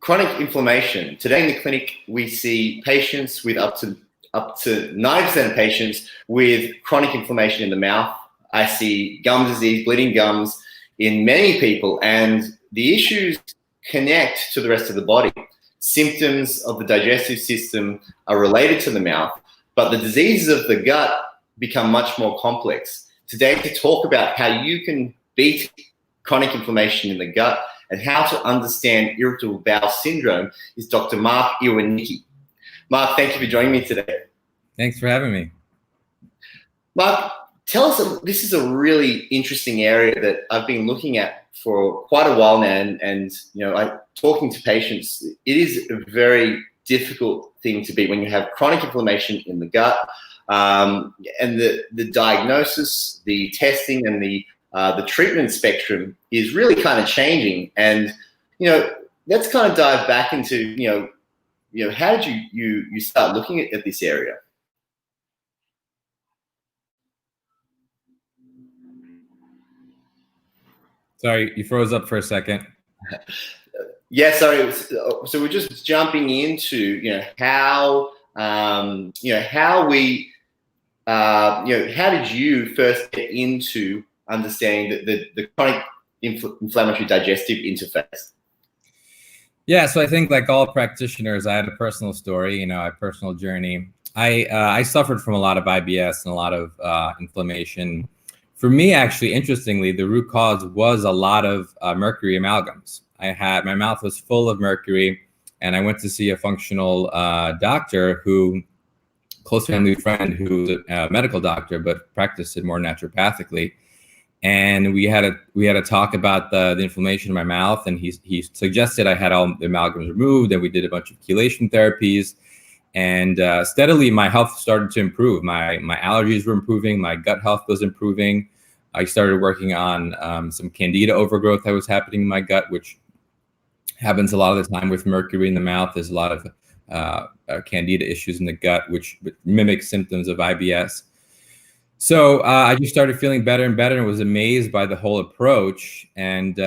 Chronic inflammation. Today in the clinic, we see patients with up to 90% of patients with chronic inflammation in the mouth. I see gum disease, bleeding gums in many people, and the issues connect to the rest of the body. Symptoms of the digestive system are related to the mouth, but the diseases of the gut become much more complex. Today, to talk about how you can beat chronic inflammation in the gut and how to understand irritable bowel syndrome is Dr. Mark Iwanicki. Mark, thank you for joining me today. Thanks for having me. Mark, tell us, this is a really interesting area that I've been looking at for quite a while now, and talking to patients, it is a very difficult thing to beat when you have chronic inflammation in the gut, and the diagnosis, the testing, and the treatment spectrum is really kind of changing. And let's kind of dive back into how did you start looking at this area? Sorry, you froze up for a second. Yeah, sorry. So we're just jumping into how did you first get into understanding the chronic inflammatory digestive interface? Yeah, so I think like all practitioners, I had a personal story, a personal journey. I suffered from a lot of IBS and a lot of inflammation. For me, actually, interestingly, the root cause was a lot of mercury amalgams. My mouth was full of mercury, and I went to see a functional doctor close family friend who's a medical doctor, but practiced it more naturopathically. And we had a talk about the inflammation in my mouth, and he suggested I had all the amalgams removed, and we did a bunch of chelation therapies. And steadily, my health started to improve. My allergies were improving. My gut health was improving. I started working on some candida overgrowth that was happening in my gut, which happens a lot of the time with mercury in the mouth. There's a lot of candida issues in the gut, which mimic symptoms of IBS. So I just started feeling better and better, and was amazed by the whole approach, and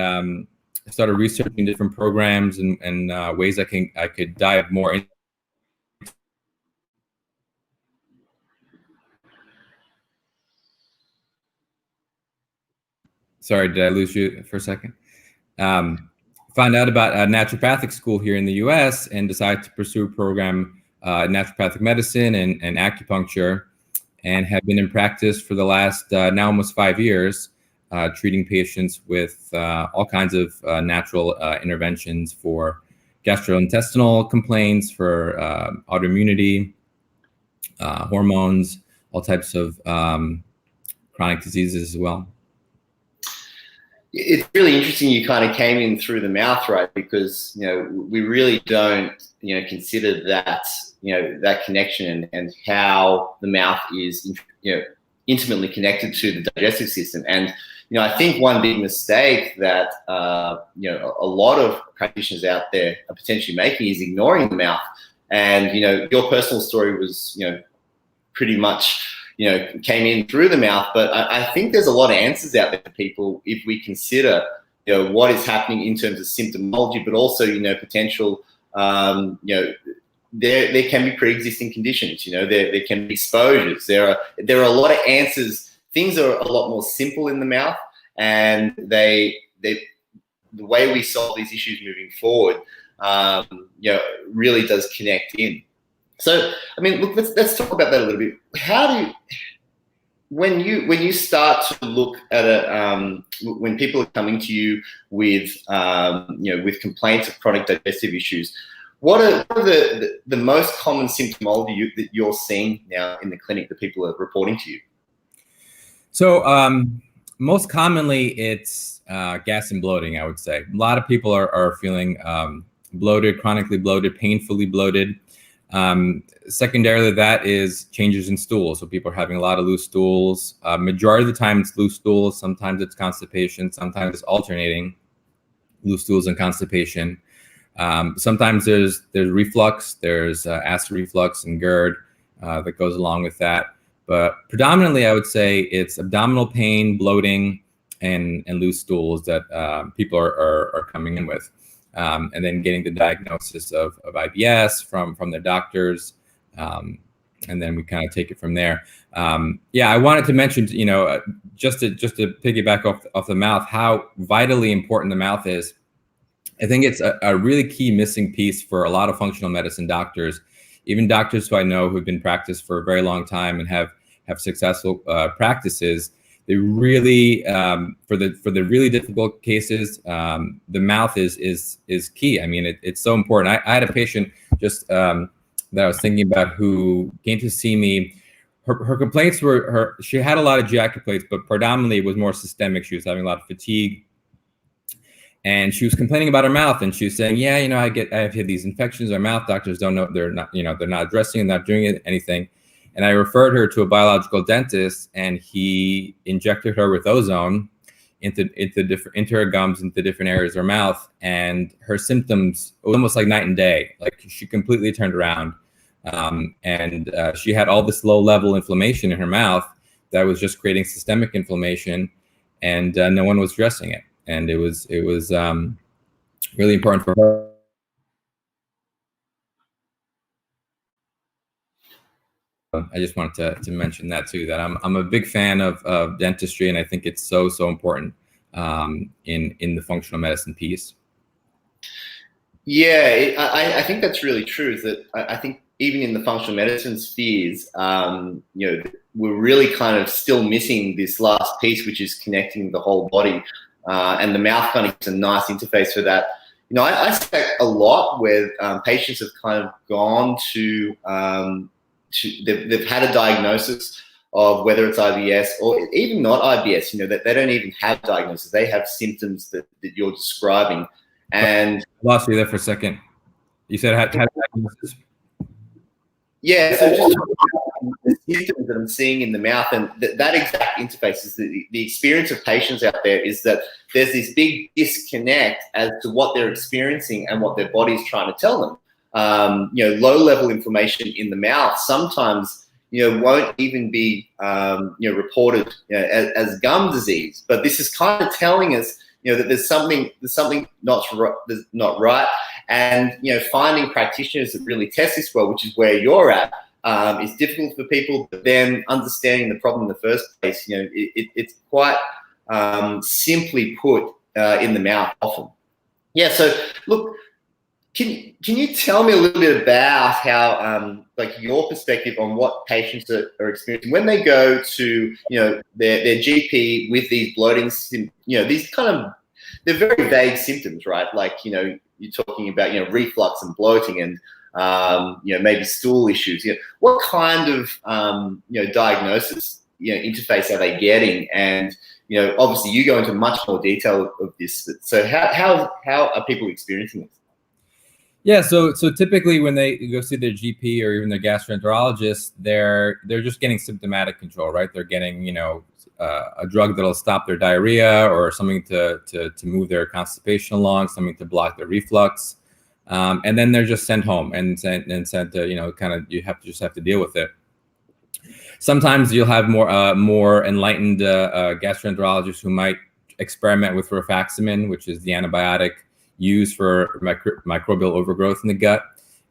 started researching different programs and ways I could dive more into. Sorry, did I lose you for a second? Found out about a naturopathic school here in the US and decided to pursue a program in naturopathic medicine and acupuncture, and have been in practice for the last now almost 5 years, treating patients with all kinds of natural interventions for gastrointestinal complaints, for autoimmunity, hormones, all types of chronic diseases as well. It's really interesting you kind of came in through the mouth, right? Because we really don't consider that that connection and how the mouth is intimately connected to the digestive system. And I think one big mistake that a lot of practitioners out there are potentially making is ignoring the mouth. And your personal story was pretty much came in through the mouth, but I think there's a lot of answers out there for people if we consider, what is happening in terms of symptomology, but also, potential, there can be pre-existing conditions, there can be exposures. There are a lot of answers. Things are a lot more simple in the mouth, and the way we solve these issues moving forward, really does connect in. So, I mean, look, let's talk about that a little bit. When you start to look at when people are coming to you with with complaints of chronic digestive issues, what are the most common symptomology that you're seeing now in the clinic that people are reporting to you? So most commonly it's gas and bloating, I would say. A lot of people are feeling bloated, chronically bloated, painfully bloated. Secondarily, that is changes in stool. So people are having a lot of loose stools. Majority of the time it's loose stools. Sometimes it's constipation. Sometimes it's alternating loose stools and constipation. Sometimes there's reflux. There's acid reflux and GERD that goes along with that. But predominantly, I would say it's abdominal pain, bloating, and loose stools that people are coming in with. and then getting the diagnosis of IBS from their doctors. And then we kind of take it from there. Yeah, I wanted to mention, just to piggyback off the mouth, how vitally important the mouth is. I think it's a really key missing piece for a lot of functional medicine doctors, even doctors who I know who've been practiced for a very long time and have successful practices. They really, for the really difficult cases, the mouth is key. I mean, it's so important. I had a patient just that I was thinking about who came to see me. Her complaints were she had a lot of GI complaints, but predominantly it was more systemic. She was having a lot of fatigue, and she was complaining about her mouth. And she was saying, "Yeah, I've had these infections in my mouth. Doctors don't know, they're not addressing it, not doing anything." And I referred her to a biological dentist, and he injected her with ozone into her gums, into different areas of her mouth, and her symptoms, it was almost like night and day. Like, she completely turned around. And she had all this low-level inflammation in her mouth that was just creating systemic inflammation, and no one was addressing it. And it was really important for her. I just wanted to mention that too. That I'm a big fan of dentistry, and I think it's so important in the functional medicine piece. Yeah, I think that's really true. That I think even in the functional medicine spheres, we're really kind of still missing this last piece, which is connecting the whole body, and the mouth kind of is a nice interface for that. I suspect a lot where patients have kind of gone to they've had a diagnosis of whether it's IBS or even not IBS. That they don't even have diagnosis; they have symptoms that you're describing. And I lost you there for a second. You said had diagnosis. Yeah, so just the symptoms that I'm seeing in the mouth, and that exact interface is the experience of patients out there is that there's this big disconnect as to what they're experiencing and what their body's trying to tell them. Low-level inflammation in the mouth sometimes, won't even be, reported as gum disease. But this is kind of telling us, that there's something not right. And, finding practitioners that really test this well, which is where you're at, is difficult for people. But then understanding the problem in the first place, it's quite simply put in the mouth often. Yeah. So look, can you tell me a little bit about how, your perspective on what patients are experiencing when they go to, their GP with these bloating, these kind of, they're very vague symptoms, right? Like, you're talking about, reflux and bloating and, maybe stool issues. What kind of, diagnosis, interface are they getting? And, obviously you go into much more detail of this. So how are people experiencing this? Yeah, so typically when they go see their GP or even their gastroenterologist, they're just getting symptomatic control, right? They're getting, a drug that'll stop their diarrhea or something to move their constipation along, something to block their reflux, and then they're just sent home and sent to, kind of, you just have to deal with it. Sometimes you'll have more enlightened gastroenterologists who might experiment with rifaximin, which is the antibiotic used for microbial overgrowth in the gut,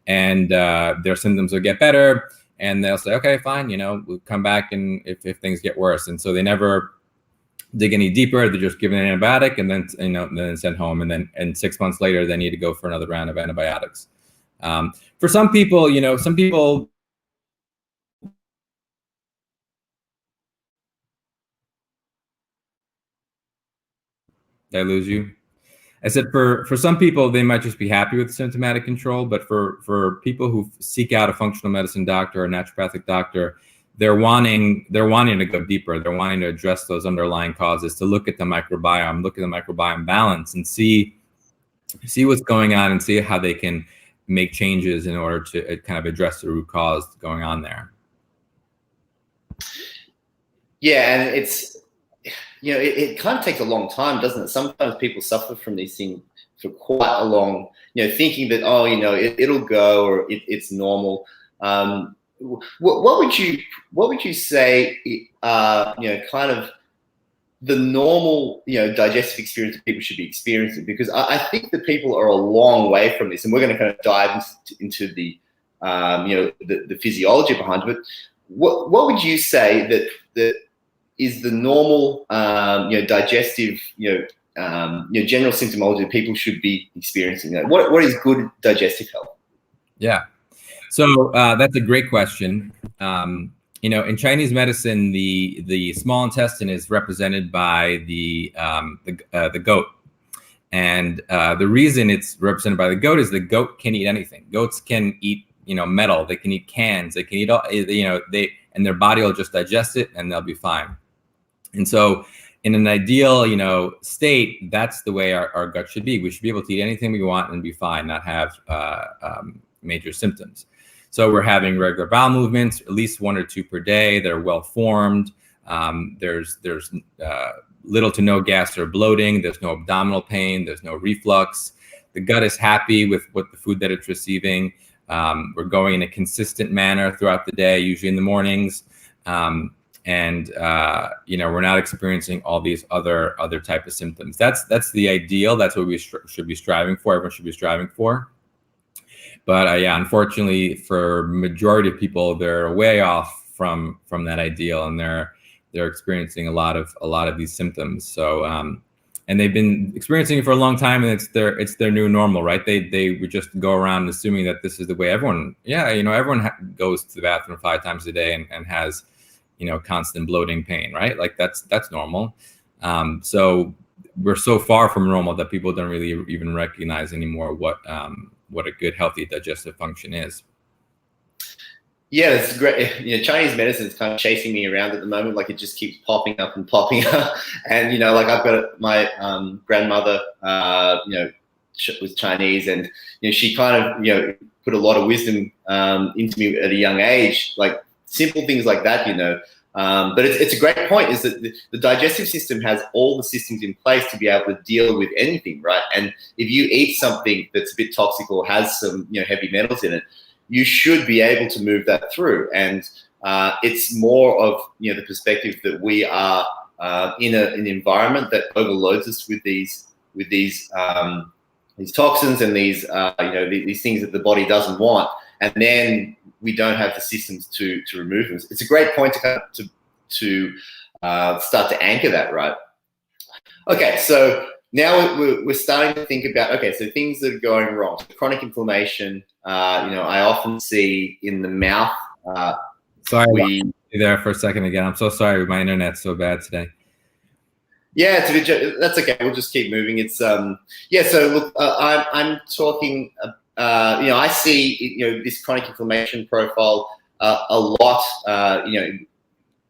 and their symptoms will get better, and they'll say, okay, fine, we'll come back and if things get worse. And so they never dig any deeper. They're just given an antibiotic and then sent home, and 6 months later they need to go for another round of antibiotics. For some people, did I lose you? I said for some people, they might just be happy with symptomatic control, but for people who seek out a functional medicine doctor or a naturopathic doctor, they're wanting to go deeper. They're wanting to address those underlying causes, to look at the microbiome balance and see what's going on and see how they can make changes in order to kind of address the root cause going on there. Yeah, and it's, it kind of takes a long time, doesn't it? Sometimes people suffer from these things for quite a long, thinking that, it'll go or it's normal. What would you say, kind of the normal, digestive experience that people should be experiencing? Because I think that people are a long way from this, and we're going to kind of dive into the, the physiology behind it. But what would you say that is the normal, digestive, general symptomology that people should be experiencing? What is good digestive health? Yeah, so that's a great question. In Chinese medicine, the small intestine is represented by the goat, and the reason it's represented by the goat is the goat can eat anything. Goats can eat, metal. They can eat cans. They can eat all, and their body will just digest it, and they'll be fine. And so, in an ideal, state, that's the way our gut should be. We should be able to eat anything we want and be fine, not have major symptoms. So we're having regular bowel movements, at least 1 or 2 per day. They're well formed. There's little to no gas or bloating. There's no abdominal pain. There's no reflux. The gut is happy with the food that it's receiving. We're going in a consistent manner throughout the day, usually in the mornings. We're not experiencing all these other type of symptoms. That's the ideal. That's what we should be striving for. Everyone should be striving for. But unfortunately, for majority of people, they're way off from that ideal, and they're experiencing a lot of these symptoms. So, and they've been experiencing it for a long time, and it's their new normal, right? They would just go around assuming that this is the way everyone. Everyone goes to the bathroom 5 times a day and has, constant bloating pain, right? Like that's normal. So we're so far from normal that people don't really even recognize anymore what a good, healthy digestive function is. Yeah, it's great. Chinese medicine is kind of chasing me around at the moment. Like, it just keeps popping up and popping up. And, like, I've got my grandmother, was Chinese, and, she kind of, put a lot of wisdom into me at a young age, like simple things like that, But it's a great point, is that the digestive system has all the systems in place to be able to deal with anything, right? And if you eat something that's a bit toxic or has some, heavy metals in it, you should be able to move that through. And it's more of, the perspective that we are in an environment that overloads us with these toxins and these things that the body doesn't want, and then we don't have the systems to remove them. It's a great point to start to anchor that, right? Okay, so now we're starting to think about, so things that are going wrong. So chronic inflammation, I often see in the mouth. Sorry, there for a second again. I'm so sorry. My internet's so bad today. Yeah, that's okay. We'll just keep moving. It's So look, I'm talking. I see this chronic inflammation profile a lot.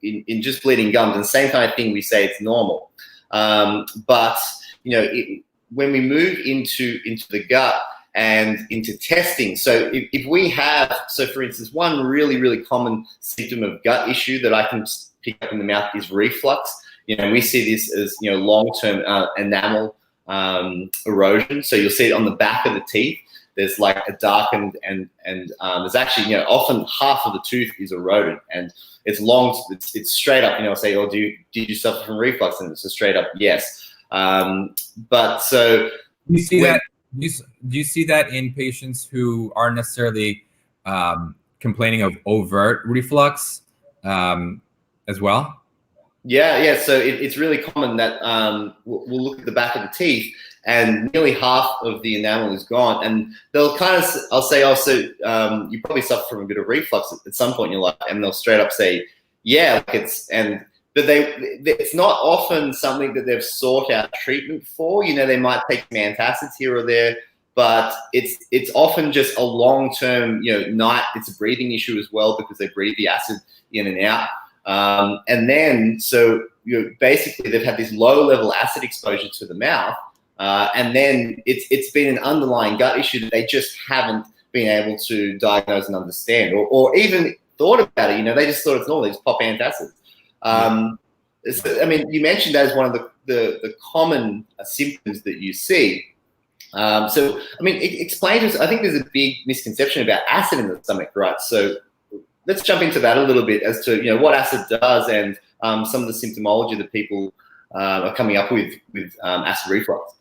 In just bleeding gums, and the same kind of thing. We say it's normal, but when we move into the gut and into testing. So if we have, for instance, one really common symptom of gut issue that I can pick up in the mouth is reflux. We see this as long-term enamel erosion. So you'll see it on the back of the teeth. There's like a darkened and there's actually often half of the tooth is eroded, and it's long. It's straight up. Say, oh, did you suffer from reflux? And it's a straight up yes. But so you see that. Do you see that in patients who aren't necessarily complaining of overt reflux as well? Yeah. So it's really common that we'll look at the back of the teeth, and nearly half of the enamel is gone, and they'll I'll say, you probably suffer from a bit of reflux at some point in your life, and they'll straight up say, yeah, but it's not often something that they've sought out treatment for. They might take some antacids here or there, but it's often just a long-term, it's a breathing issue as well, because they breathe the acid in and out. And then, so basically they've had this low-level acid exposure to the mouth, and then it's been an underlying gut issue that they just haven't been able to diagnose and understand, or even thought about it. They just thought it's normal. They just pop antacids. You mentioned that as one of the common symptoms that you see. Explain to us. I think there's a big misconception about acid in the stomach, right? So let's jump into that a little bit as to what acid does, and some of the symptomology that people are coming up with acid reflux?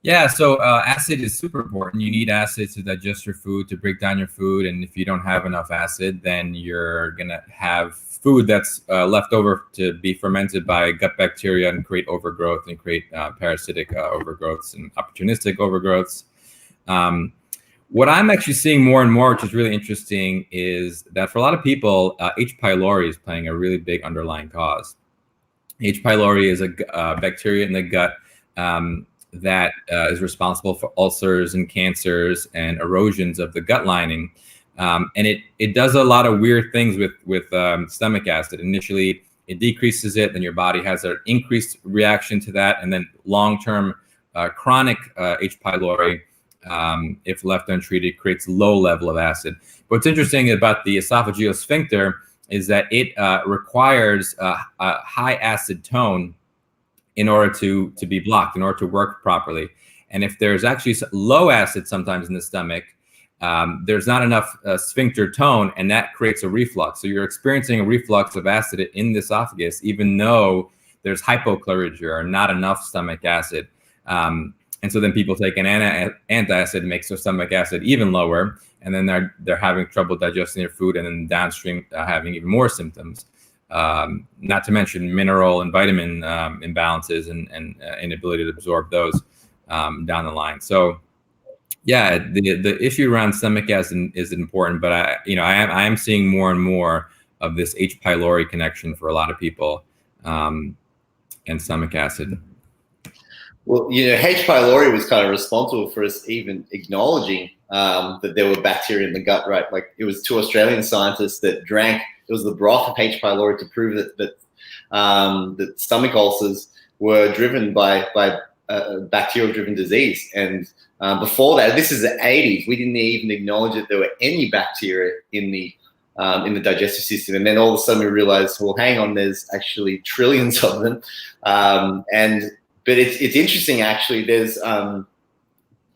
Yeah, so acid is super important. You need acid to digest your food, to break down your food. And if you don't have enough acid, then you're going to have food that's left over to be fermented by gut bacteria and create overgrowth and create parasitic overgrowths and opportunistic overgrowths. What I'm actually seeing more and more, which is really interesting, is that for a lot of people, H. pylori is playing a really big underlying cause. H. pylori is a bacteria in the gut that is responsible for ulcers and cancers and erosions of the gut lining. And it does a lot of weird things with stomach acid. Initially, it decreases it, then your body has an increased reaction to that, and then long-term chronic H. pylori, if left untreated, creates low level of acid. What's interesting about the esophageal sphincter is that it requires a high acid tone in order to be blocked, in order to work properly. And if there's actually low acid sometimes in the stomach, there's not enough sphincter tone, and that creates a reflux. So you're experiencing a reflux of acid in the esophagus, even though there's hypochlorhydria or not enough stomach acid. And so then people take an antacid, makes their stomach acid even lower, and then they're having trouble digesting their food, and then downstream having even more symptoms. Not to mention mineral and vitamin imbalances and inability to absorb those down the line. So, yeah, the issue around stomach acid is important, but I am seeing more and more of this H. pylori connection for a lot of people, and stomach acid. Well, H. pylori was kind of responsible for us even acknowledging that there were bacteria in the gut, right? Like, it was 2 Australian scientists that drank, it was the broth of H. pylori to prove that stomach ulcers were driven by bacterial-driven disease. And before that, this is the 80s, we didn't even acknowledge that there were any bacteria in the digestive system. And then all of a sudden we realized, well, hang on, there's actually trillions of them. But it's interesting, actually. There's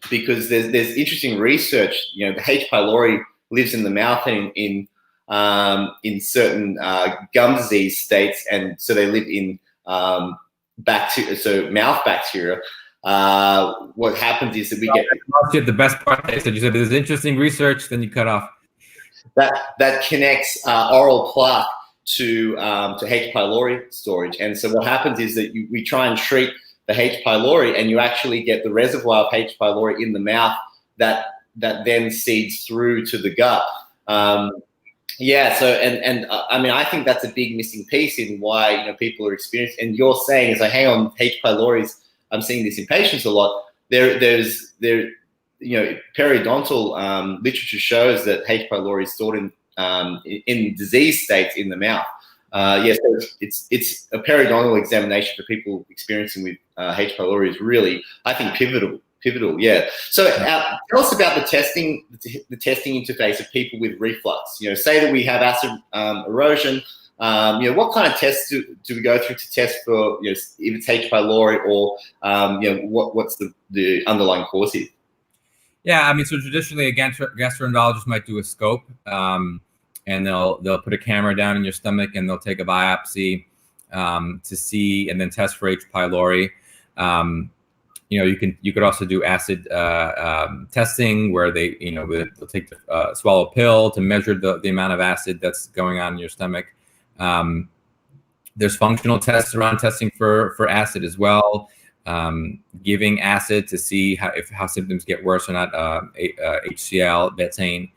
because there's interesting research. The H. pylori lives in the mouth and in certain gum disease states, and so they live in bacteria, so mouth bacteria. What happens is that we get the best part. You said there's interesting research, then you cut off. That connects oral plaque to H. pylori storage, and so what happens is that we try and treat the H. pylori, and you actually get the reservoir of H. pylori in the mouth that then seeds through to the gut. So I mean, I think that's a big missing piece in why people are experiencing. And you're saying is like, hang on, H. pylori, I'm seeing this in patients a lot. There's periodontal literature shows that H. pylori is stored in disease states in the mouth. So it's a periodontal examination for people experiencing with H. pylori is really, I think, pivotal. Yeah. So tell us about the testing interface of people with reflux. Say that we have acid erosion. What kind of tests do we go through to test for if it's H. pylori or what's the underlying cause here? Yeah, I mean, so traditionally a gastroenterologist might do a scope. And they'll put a camera down in your stomach, and they'll take a biopsy to see, and then test for H. pylori. You could also do acid testing, where they'll take the swallow a pill to measure the amount of acid that's going on in your stomach. There's functional tests around testing for acid as well. Giving acid to see how symptoms get worse or not. HCl, betaine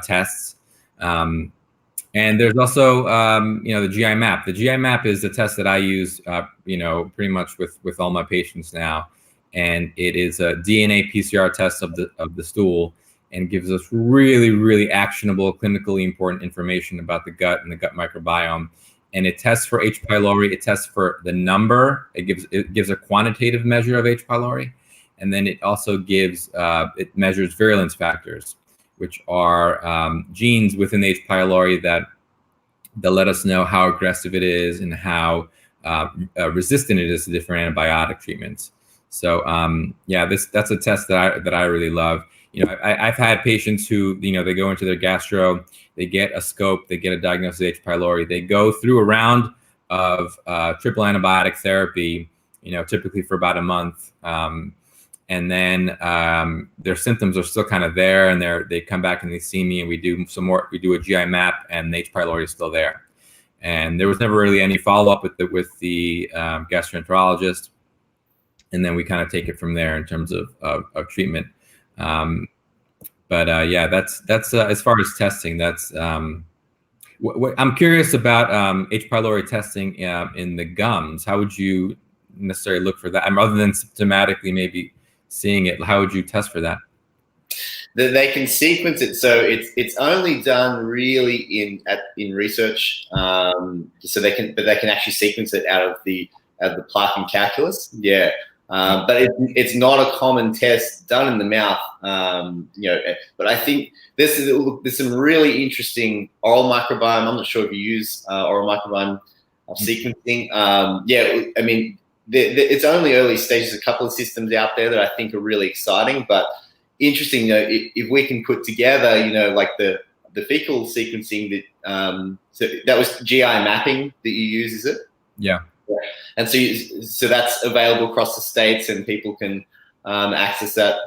tests. And there's also, the GI map. The GI map is the test that I use, pretty much with all my patients now. And it is a DNA PCR test of the stool, and gives us really, really actionable, clinically important information about the gut and the gut microbiome. And it tests for H. pylori. It tests for the number. It gives a quantitative measure of H. pylori. And then it also it measures virulence factors, which are genes within the H. pylori that let us know how aggressive it is and how resistant it is to different antibiotic treatments. So that's a test that I really love. I've had patients who they go into their gastro, they get a scope, they get a diagnosis of H. pylori, they go through around of triple antibiotic therapy, typically for about a month. And then their symptoms are still kind of there, and they come back and they see me, and we do a GI map, and the H. pylori is still there. And there was never really any follow-up with the gastroenterologist. And then we kind of take it from there in terms of treatment. But that's as far as testing. That's I'm curious about H. pylori testing in the gums. How would you necessarily look for that? Other than symptomatically maybe seeing it, how would you test for that? They can sequence it, so it's only done really in research. So they can actually sequence it out of the plaque and calculus. Yeah. But it's not a common test done in the mouth, but I think there's some really interesting oral microbiome. I'm not sure if you use oral microbiome sequencing. I mean, it's only early stages. A couple of systems out there that I think are really exciting, but interesting. If we can put together, like the fecal sequencing so that was GI mapping that you use, is it? Yeah. And so that's available across the states, and people can access that.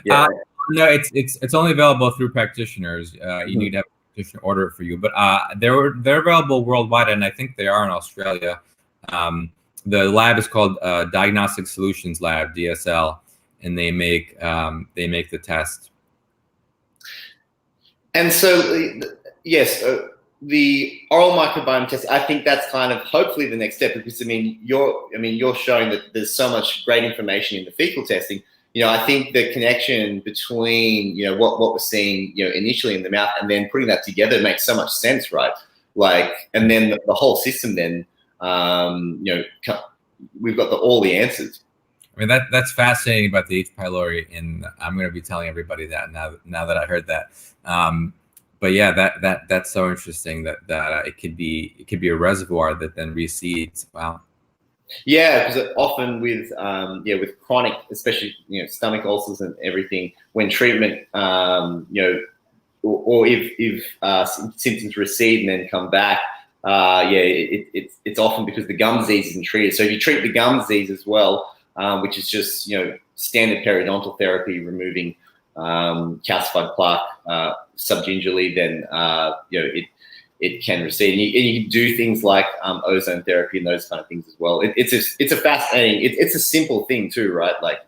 Yeah. No, it's only available through practitioners. You need to have a practitioner order it for you, but they're available worldwide, and I think they are in Australia. The lab is called Diagnostic Solutions Lab, DSL, and they make the test. And so, yes. The oral microbiome test, I think that's kind of hopefully the next step, because you're showing that there's so much great information in the fecal testing. I think the connection between what we're seeing initially in the mouth and then putting that together makes so much sense, right? Like, and then the whole system then we've got all the answers. I mean, that's fascinating about the H. pylori, and I'm going to be telling everybody that now that I heard that. But yeah, that's so interesting that it could be a reservoir that then reseeds. Wow. Yeah, because often with chronic, especially stomach ulcers and everything, when treatment or if symptoms recede and then come back, it's often because the gum disease isn't treated. So if you treat the gum disease as well, which is just standard periodontal therapy, removing calcified plaque subgingivally, then it can recede, and you can do things like ozone therapy and those kind of things as well. It's a fascinating. It's a simple thing too, right? Like,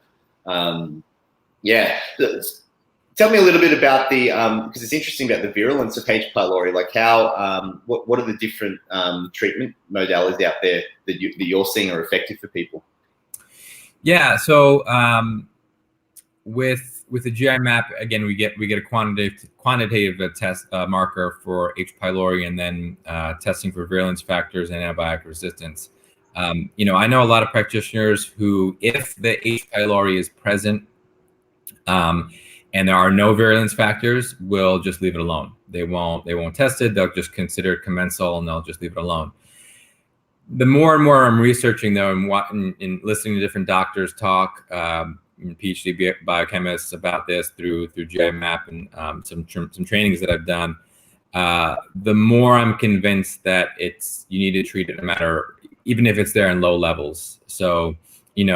Tell me a little bit about the because it's interesting about the virulence of H. pylori. Like how what are the different treatment modalities out there that you're seeing are effective for people? Yeah, so with the GI map, again, we get a quantitative test marker for H. pylori, and then testing for virulence factors and antibiotic resistance. I know a lot of practitioners who, if the H. pylori is present and there are no virulence factors, will just leave it alone. They won't test it. They'll just consider it commensal, and they'll just leave it alone. The more and more I'm researching, though, and listening to different doctors talk, PhD biochemists about this through GI map and some trainings that I've done, the more I'm convinced that you need to treat it no matter, even if it's there in low levels. So, in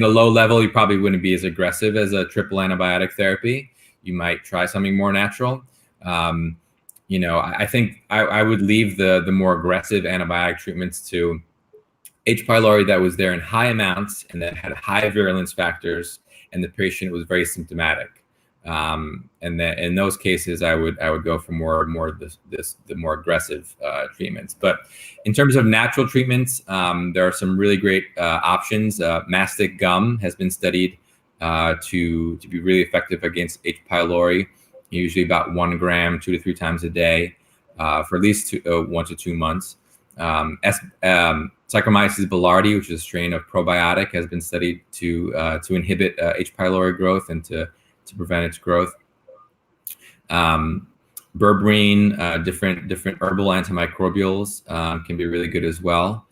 a low level, you probably wouldn't be as aggressive as a triple antibiotic therapy. You might try something more natural. I think I would leave the more aggressive antibiotic treatments to H. pylori that was there in high amounts and that had high virulence factors, and the patient was very symptomatic. And then in those cases, I would go for the more aggressive treatments. But in terms of natural treatments, there are some really great options. Mastic gum has been studied to be really effective against H. pylori, usually about 1 gram 2 to 3 times a day for at least 1 to 2 months. Saccharomyces boulardii, which is a strain of probiotic, has been studied to inhibit H. pylori growth and to prevent its growth. Berberine, different herbal antimicrobials can be really good as well.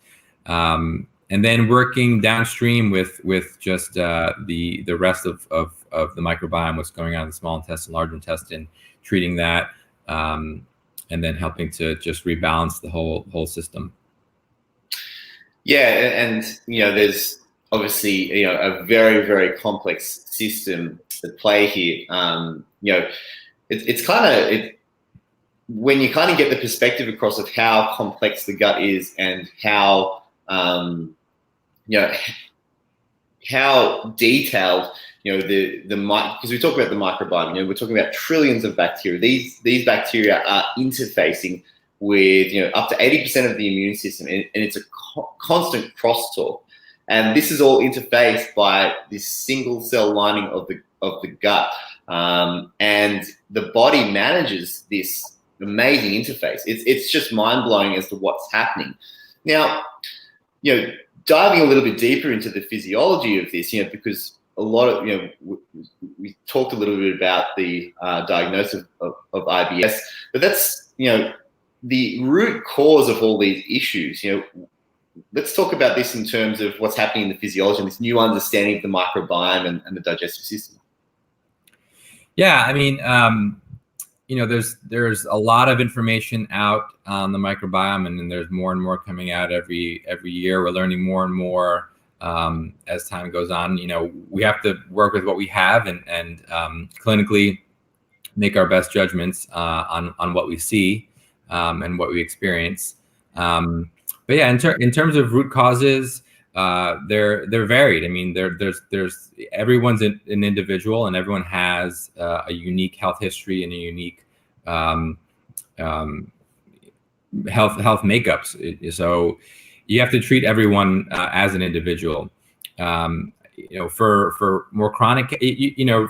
And then working downstream with just the rest of the microbiome, what's going on in the small intestine, large intestine, treating that, and then helping to just rebalance the whole system. Yeah, and there's obviously a very, very complex system at play here. It's kind of when you kind of get the perspective across of how complex the gut is and how you know how detailed the because we talk about the microbiome. We're talking about trillions of bacteria. These bacteria are interfacing with up to 80% of the immune system, and it's a constant crosstalk. And this is all interfaced by this single cell lining of the gut, and the body manages this amazing interface. It's just mind blowing as to what's happening. Now, diving a little bit deeper into the physiology of this, because a lot of, we talked a little bit about the diagnosis of IBS, but that's, the root cause of all these issues. Let's talk about this in terms of what's happening in the physiology and this new understanding of the microbiome and the digestive system. Yeah, I mean, there's a lot of information out on the microbiome, and then there's more and more coming out every year. We're learning more and more as time goes on. We have to work with what we have and clinically make our best judgments on what we see and what we experience. But yeah, in terms of root causes, they're varied. I mean, there's everyone's an individual, and everyone has a unique health history and a unique health makeups. So you have to treat everyone as an individual. For more chronic,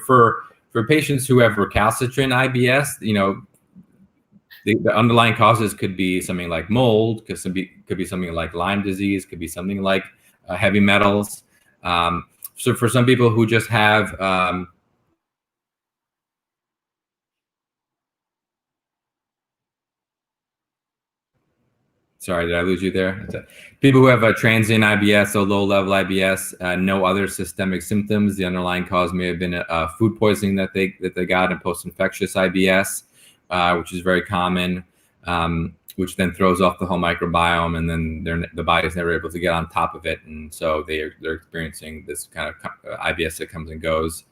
for patients who have recalcitrant IBS, the underlying causes could be something like mold, could be something like Lyme disease, could be something like heavy metals. So for some people who just have sorry, did I lose you there? People who have a transient IBS, or low-level IBS, no other systemic symptoms. The underlying cause may have been a food poisoning that they got in post-infectious IBS, which is very common, which then throws off the whole microbiome, and then the body is never able to get on top of it, and so they're experiencing this kind of IBS that comes and goes.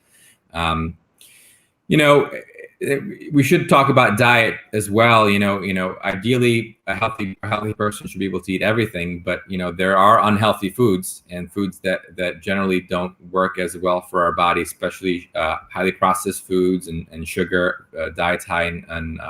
We should talk about diet as well. Ideally, a healthy person should be able to eat everything, but there are unhealthy foods and foods that generally don't work as well for our body, especially highly processed foods and sugar, diets high and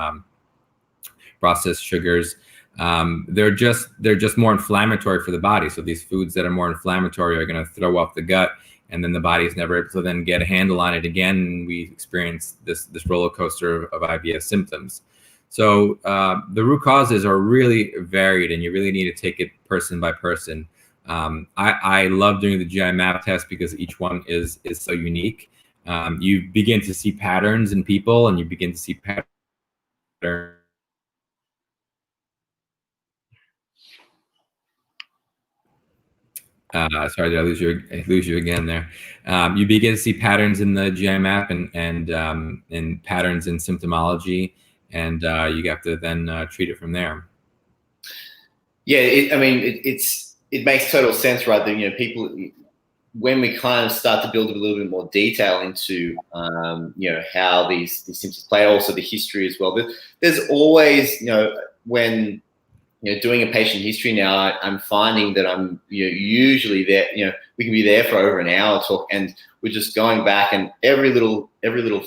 processed sugars. They're just more inflammatory for the body. So these foods that are more inflammatory are going to throw off the gut, and then the body is never able to then get a handle on it again. And we experience this roller coaster of IBS symptoms. So the root causes are really varied, and you really need to take it person by person. I love doing the GI map test because each one is so unique. You begin to see patterns in people, and you begin to see patterns. Sorry, did I lose you again there? You begin to see patterns in the GI map and patterns in symptomology, and you have to then treat it from there. Yeah, it makes total sense, right? That people, when we kind of start to build a little bit more detail into how these symptoms play, also the history as well. There's always when doing a patient history now, I'm finding that I'm usually there. We can be there for over an hour talk, and we're just going back, and every little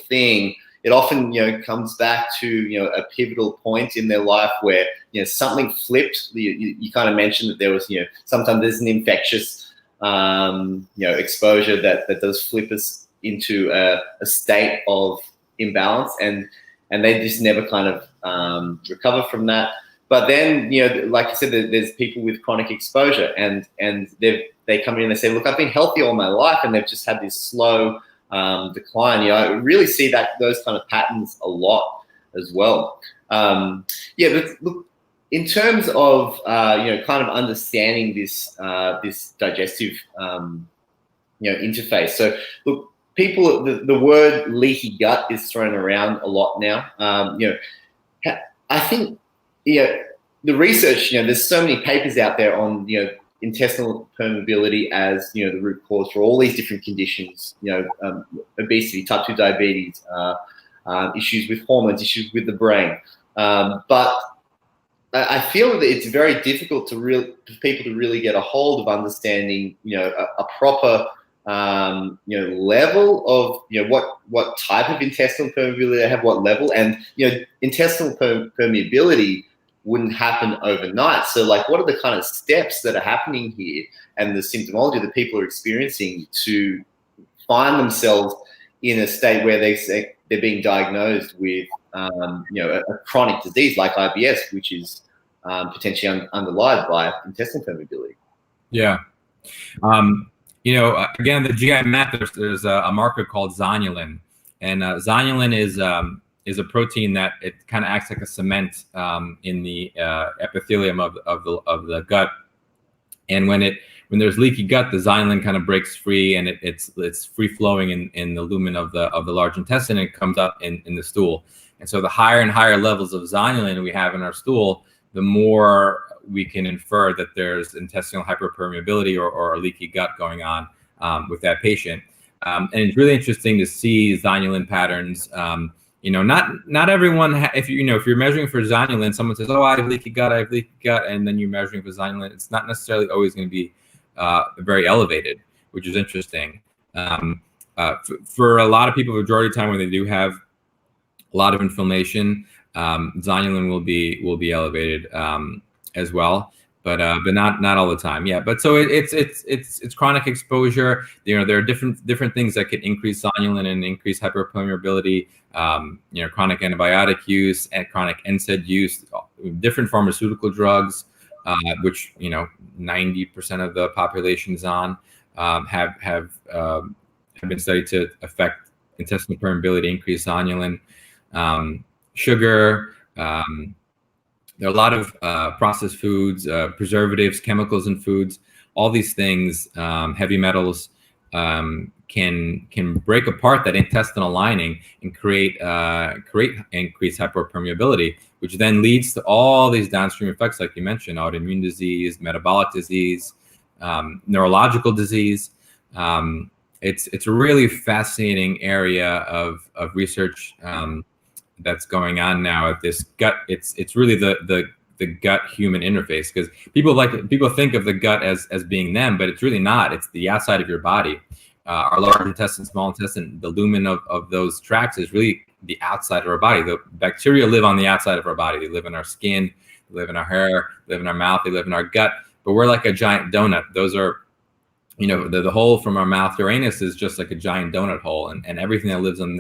thing. It often comes back to a pivotal point in their life where something flipped. You kind of mentioned that there was sometimes there's an infectious exposure that does flip us into a state of imbalance, and they just never kind of recover from that. But then, like you said, there's people with chronic exposure, and they come in and they say, look, I've been healthy all my life, and they've just had this slow decline. I really see those kind of patterns a lot as well. But look, in terms of kind of understanding this digestive interface. So look, people, the word leaky gut is thrown around a lot now. I think the research, there's so many papers out there on intestinal permeability as the root cause for all these different conditions. Obesity, type 2 diabetes, issues with hormones, issues with the brain. But I feel that it's very difficult for people to really get a hold of understanding, a proper, level of, what type of intestinal permeability they have, what level, and intestinal permeability wouldn't happen overnight. So, like, what are the kind of steps that are happening here, and the symptomology that people are experiencing to find themselves in a state where they're being diagnosed with, a chronic disease like IBS, which is potentially underlied by intestinal permeability. Yeah. Again, the GI map, there's a marker called zonulin, and zonulin is a protein that it kind of acts like a cement in the epithelium of the gut, and when there's leaky gut, the zonulin kind of breaks free, and it's free flowing in the lumen of the large intestine, and it comes up in the stool. And so the higher and higher levels of zonulin we have in our stool, the more we can infer that there's intestinal hyperpermeability or a leaky gut going on with that patient. And it's really interesting to see zonulin patterns. Not everyone. If you're measuring for zonulin, someone says, "Oh, I have leaky gut, and then you're measuring for zonulin. It's not necessarily always going to be very elevated, which is interesting. For a lot of people, the majority of the time when they do have a lot of inflammation, zonulin will be elevated as well, but not all the time. Yeah, but so it's chronic exposure. There are different things that can increase zonulin and increase hyperpermeability. Chronic antibiotic use and chronic NSAID use, different pharmaceutical drugs, which 90% of the population is on, have been studied to affect intestinal permeability, increase zonulin. Sugar, there are a lot of processed foods, preservatives, chemicals in foods. All these things, heavy metals, can break apart that intestinal lining and create increased hyperpermeability, which then leads to all these downstream effects, like you mentioned: autoimmune disease, metabolic disease, neurological disease. It's a really fascinating area of research that's going on now at this gut. It's really the gut human interface, because people think of the gut as being them, but it's really not. It's the outside of your body. Our large intestine, small intestine, the lumen of those tracts is really the outside of our body. The bacteria live on the outside of our body. They live in our skin, they live in our hair, they live in our mouth, they live in our gut. But we're like a giant donut. Those are, the hole from our mouth to our anus is just like a giant donut hole, and everything that lives on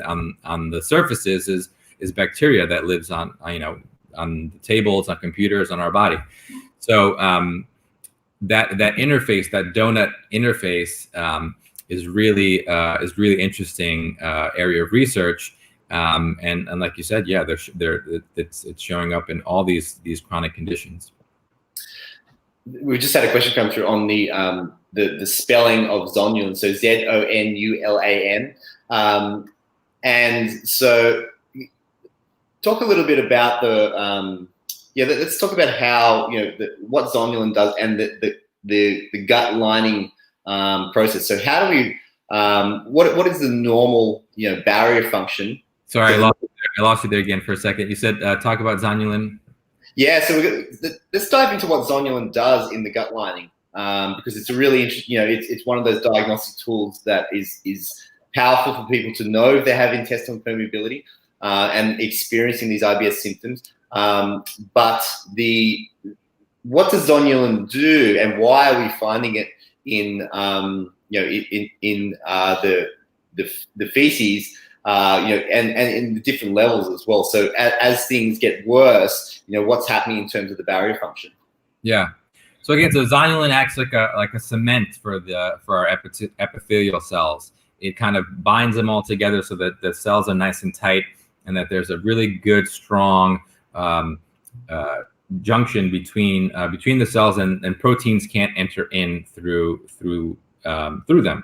the surfaces is bacteria that lives on the tables, on computers, on our body. So that interface, that donut interface, is really interesting area of research. And like you said, yeah, it's showing up in all these chronic conditions. We just had a question come through on the spelling of zonulin, so ZONULAN, and so talk a little bit about let's talk about how what zonulin does and the gut lining process. So how do we what is the normal barrier function? Sorry, I lost you there again for a second. You said talk about zonulin. Yeah, so let's dive into what zonulin does in the gut lining, because it's a really interesting. It's one of those diagnostic tools that is powerful for people to know if they have intestinal permeability and experiencing these IBS symptoms. But what does zonulin do, and why are we finding it in the feces? And in the different levels as well. So as things get worse, what's happening in terms of the barrier function? Yeah. So again, so zonulin acts like a cement for our epithelial cells. It kind of binds them all together so that the cells are nice and tight, and that there's a really good, strong junction between the cells, and proteins can't enter in through them.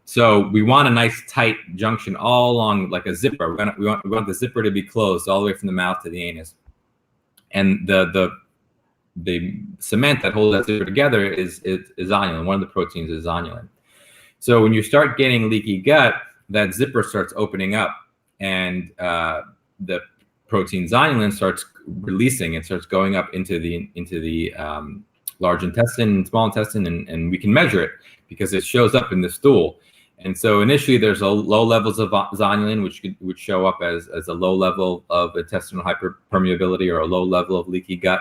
So we want a nice tight junction all along, like a zipper. We want the zipper to be closed all the way from the mouth to the anus. And the the cement that holds that zipper together is zonulin. One of the proteins is zonulin. So when you start getting leaky gut, that zipper starts opening up, and the protein zonulin starts releasing. It starts going up into the large intestine, small intestine, and we can measure it because it shows up in the stool. And so initially there's low levels of zonulin, which would show up as a low level of intestinal hyperpermeability or a low level of leaky gut.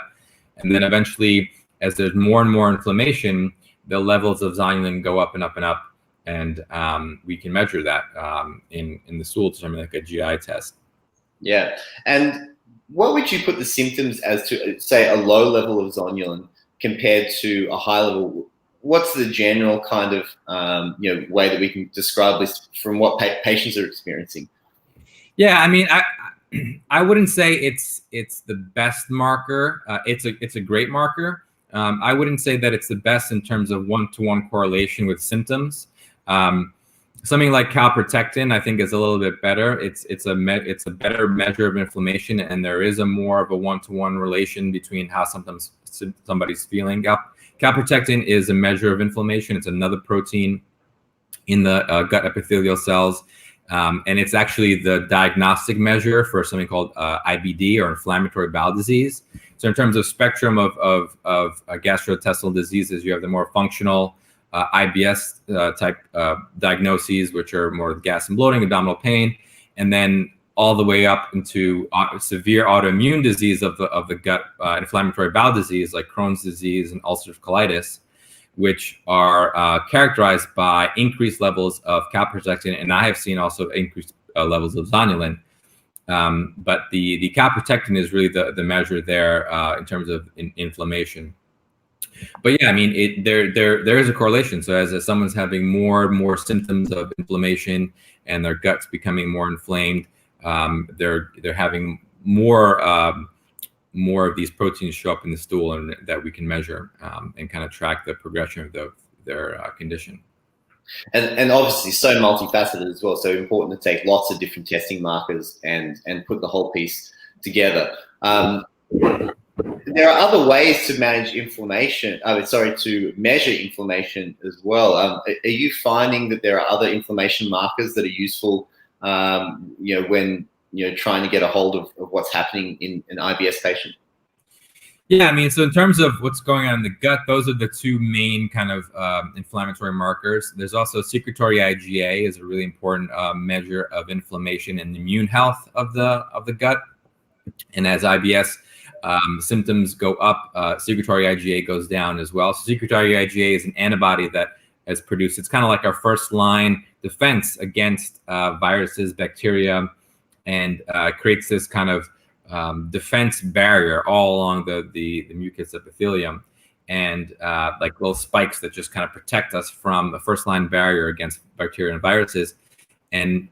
And then eventually, as there's more and more inflammation, the levels of zonulin go up and up and up. And we can measure that in the stool to determine like a GI test. Yeah. And what would you put the symptoms as to, say, a low level of zonulin compared to a high level? What's the general kind of way that we can describe this from what patients are experiencing? Yeah, I mean, I wouldn't say it's the best marker. It's a great marker. I wouldn't say that it's the best in terms of one-to-one correlation with symptoms. Something like calprotectin, I think, is a little bit better. It's a better measure of inflammation, and there is more of a one-to-one relation between how somebody's feeling. Calprotectin is a measure of inflammation. It's another protein in the gut epithelial cells, and it's actually the diagnostic measure for something called IBD, or inflammatory bowel disease. So in terms of spectrum of gastrointestinal diseases, you have the more functional IBS type diagnoses, which are more gas and bloating, abdominal pain, and then all the way up into severe autoimmune disease of the gut, inflammatory bowel disease like Crohn's disease and ulcerative colitis, which are characterized by increased levels of calprotectin, and I have seen also increased levels of zonulin. But the calprotectin is really the measure there in terms of inflammation. But yeah, I mean, there is a correlation. So as someone's having more and more symptoms of inflammation and their gut's becoming more inflamed, they're having more of these proteins show up in the stool, and that we can measure and kind of track the progression of their condition. And obviously so multifaceted as well. So important to take lots of different testing markers and put the whole piece together. There are other ways to manage inflammation. To measure inflammation as well. Are you finding that there are other inflammation markers that are useful, when trying to get a hold of what's happening in an IBS patient? Yeah, I mean, so in terms of what's going on in the gut, those are the two main kind of inflammatory markers. There's also secretory IgA is a really important measure of inflammation and immune health of the gut. And as IBS symptoms go up, secretory IgA goes down as well. So secretory IgA is an antibody that is produced. It's kind of like our first line defense against viruses, bacteria, and creates this kind of defense barrier all along the mucous epithelium, and like little spikes that just kind of protect us from the first line barrier against bacteria and viruses. And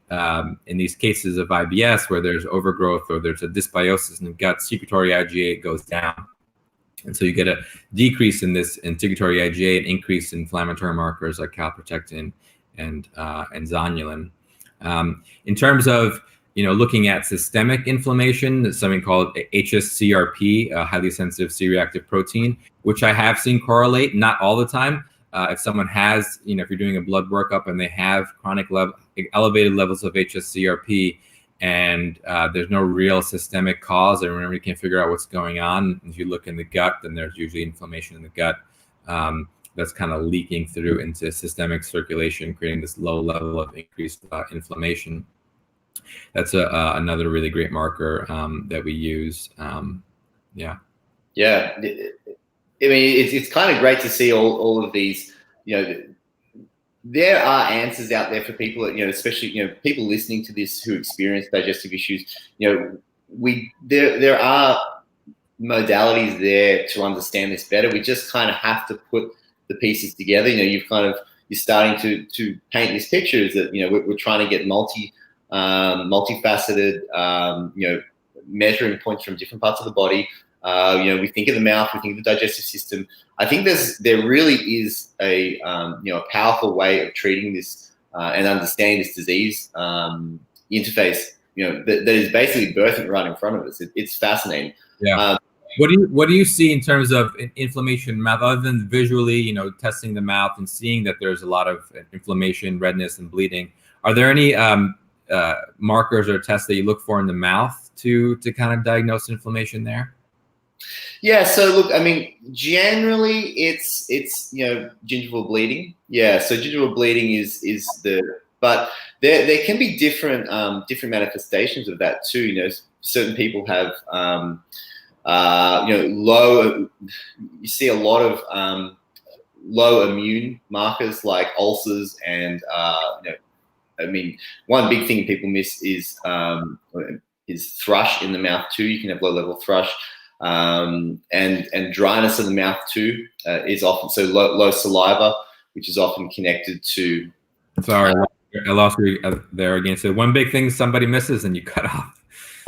in these cases of IBS, where there's overgrowth or there's a dysbiosis in the gut, secretory IgA goes down. And so you get a decrease in secretory IgA, an increase in inflammatory markers like calprotectin and zonulin. In terms of looking at systemic inflammation, there's something called HSCRP, a highly sensitive C-reactive protein, which I have seen correlate, not all the time. If someone has, if you're doing a blood workup and they have elevated levels of HSCRP, and there's no real systemic cause, and remember, you can't figure out what's going on. If you look in the gut, then there's usually inflammation in the gut that's kind of leaking through into systemic circulation, creating this low level of increased inflammation. That's another really great marker that we use. Yeah. I mean, it's kind of great to see all of these. There are answers out there for people, especially people listening to this who experience digestive issues. There are modalities there to understand this better. We just kind of have to put the pieces together. You're starting to paint this picture is that we're trying to get multifaceted, measuring points from different parts of the body. We think of the mouth, we think of the digestive system. I think there really is a powerful way of treating this and understanding this disease interface. That is basically birthing right in front of us. It's fascinating. Yeah. What do you see in terms of inflammation in the mouth, other than visually, testing the mouth and seeing that there's a lot of inflammation, redness, and bleeding? Are there any markers or tests that you look for in the mouth to kind of diagnose inflammation there? Yeah, so look, I mean, generally it's gingival bleeding. Yeah, so gingival bleeding is but there can be different manifestations of that too. Certain people have low. You see a lot of low immune markers like ulcers and I mean, one big thing people miss is thrush in the mouth too. You can have low level thrush. And dryness in the mouth too is often low saliva, which is often connected to. Sorry, I lost you there again. So one big thing somebody misses and you cut off.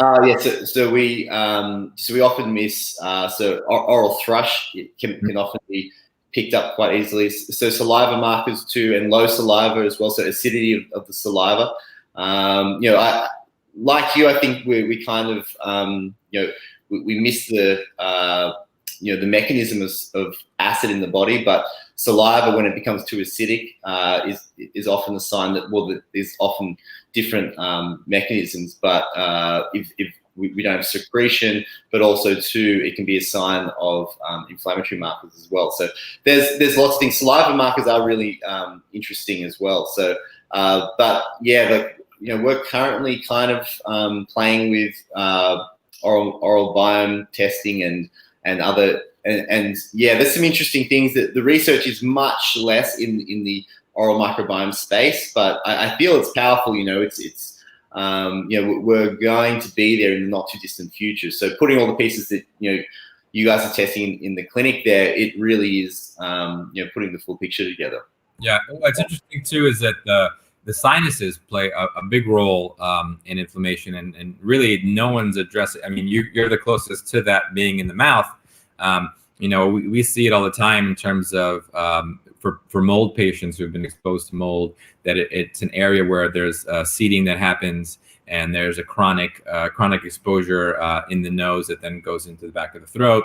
Yeah, so we often miss oral thrush. It can often be picked up quite easily. So saliva markers too, and low saliva as well. So acidity of the saliva. Like you, I think we kind of we miss the mechanism of acid in the body, but saliva, when it becomes too acidic, is often a sign that there's often different mechanisms. But if we don't have secretion, but also too, it can be a sign of inflammatory markers as well. So there's lots of things. Saliva markers are really interesting as well. So, but yeah, we're currently kind of playing with oral biome testing and other and yeah, there's some interesting things that the research is much less in the oral microbiome space, but I feel it's powerful. We're going to be there in the not too distant future. So putting all the pieces that you guys are testing in the clinic there, it really is putting the full picture together. Yeah, what's interesting too is that the sinuses play a big role in inflammation, and really no one's addressing. I mean, you're the closest to that being in the mouth. We see it all the time in terms of for mold patients who have been exposed to mold, that it's an area where there's seeding that happens, and there's a chronic exposure in the nose that then goes into the back of the throat,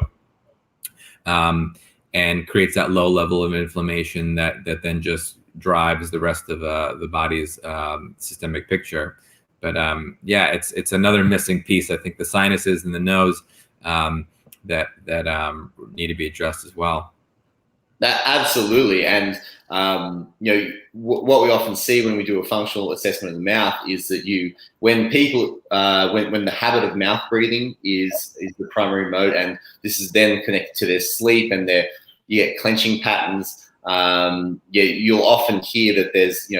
and creates that low level of inflammation that then just drives the rest of the body's systemic picture. But yeah, it's another missing piece. I think the sinuses and the nose that need to be addressed as well. Absolutely, and what we often see when we do a functional assessment of the mouth is that when people when the habit of mouth breathing is the primary mode, and this is then connected to their sleep and you get clenching patterns. You'll often hear that there's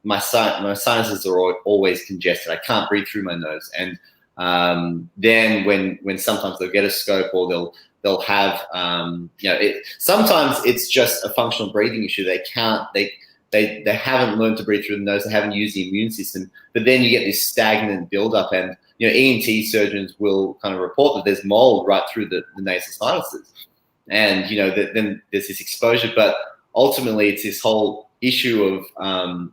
my sinuses are always congested. I can't breathe through my nose, and then when sometimes they'll get a scope or they'll have sometimes it's just a functional breathing issue. They haven't learned to breathe through the nose. They haven't used the immune system, but then you get this stagnant buildup, and ENT surgeons will kind of report that there's mold right through the nasal sinuses, and then there's this exposure. But ultimately, it's this whole issue of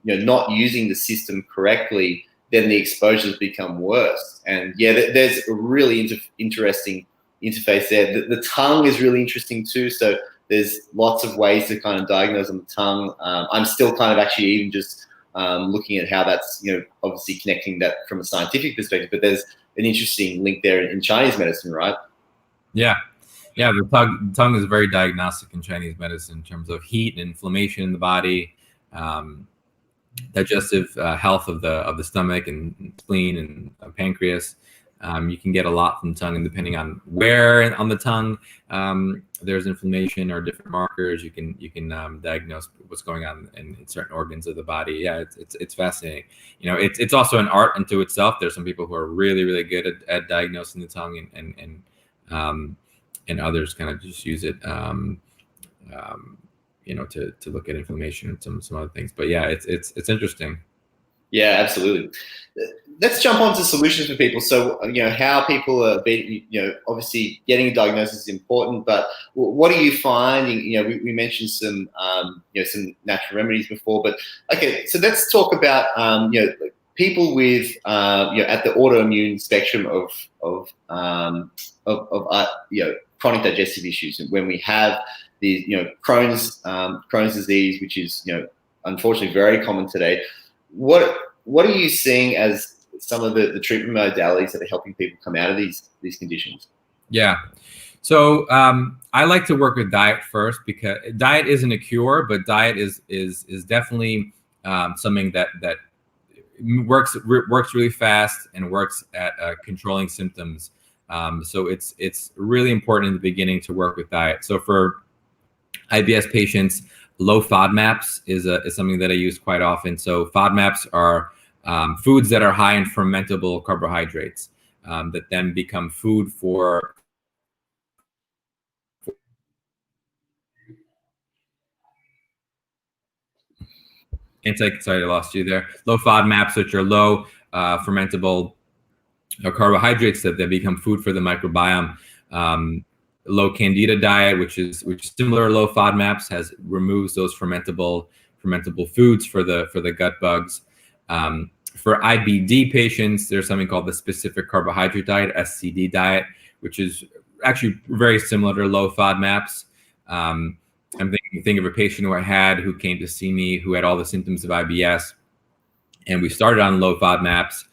not using the system correctly. Then the exposures become worse, and yeah, there's a really interesting interface there. The tongue is really interesting too. So there's lots of ways to kind of diagnose on the tongue. I'm still kind of actually even just looking at how that's obviously connecting that from a scientific perspective. But there's an interesting link there in Chinese medicine, right? Yeah. The tongue is very diagnostic in Chinese medicine in terms of heat and inflammation in the body, digestive health of the stomach and spleen and pancreas. You can get a lot from the tongue, and depending on where on the tongue there's inflammation or different markers, you can diagnose what's going on in certain organs of the body. Yeah, it's fascinating. It's also an art unto itself. There's some people who are really, really good at diagnosing the tongue, and others kind of just use it to look at inflammation and some other things. But yeah, it's interesting. Yeah, absolutely. Let's jump on to solutions for people. So, how people are being, obviously getting a diagnosis is important, but what are you finding? We mentioned some natural remedies before, but okay, so let's talk about, people with at the autoimmune spectrum of chronic digestive issues, when we have the Crohn's disease, which is unfortunately very common today, what are you seeing as some of the treatment modalities that are helping people come out of these conditions? Yeah. So I like to work with diet first, because diet isn't a cure, but diet is definitely something that works really fast and works at controlling symptoms. So it's really important in the beginning to work with diet. So for IBS patients, low FODMAPs is something that I use quite often. So FODMAPs are foods that are high in fermentable carbohydrates that then become food for sorry, I lost you there. Low FODMAPs, which are low fermentable carbohydrates that become food for the microbiome. Low Candida diet, which is similar to low FODMAPs, removes those fermentable foods for the gut bugs. For IBD patients, there's something called the specific carbohydrate diet, SCD diet, which is actually very similar to low FODMAPs. I'm thinking of a patient who came to see me who had all the symptoms of IBS, and we started on low FODMAPs,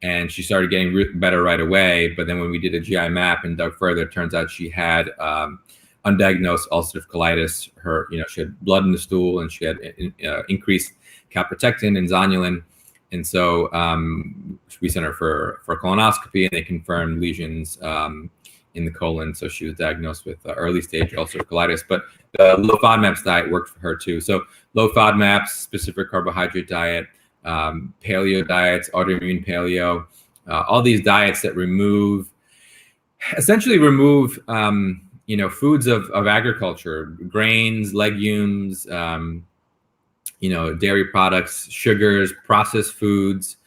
and she started getting better right away. But then when we did a GI map and dug further, it turns out she had undiagnosed ulcerative colitis. She had blood in the stool, and she had increased calprotectin and zonulin. And so we sent her for colonoscopy, and they confirmed lesions in the colon. So she was diagnosed with early stage ulcerative colitis. But the low FODMAPs diet worked for her too. So low FODMAPs, specific carbohydrate diet, paleo diets, autoimmune paleo, all these diets that essentially remove foods of agriculture, grains, legumes, dairy products, sugars, processed foods,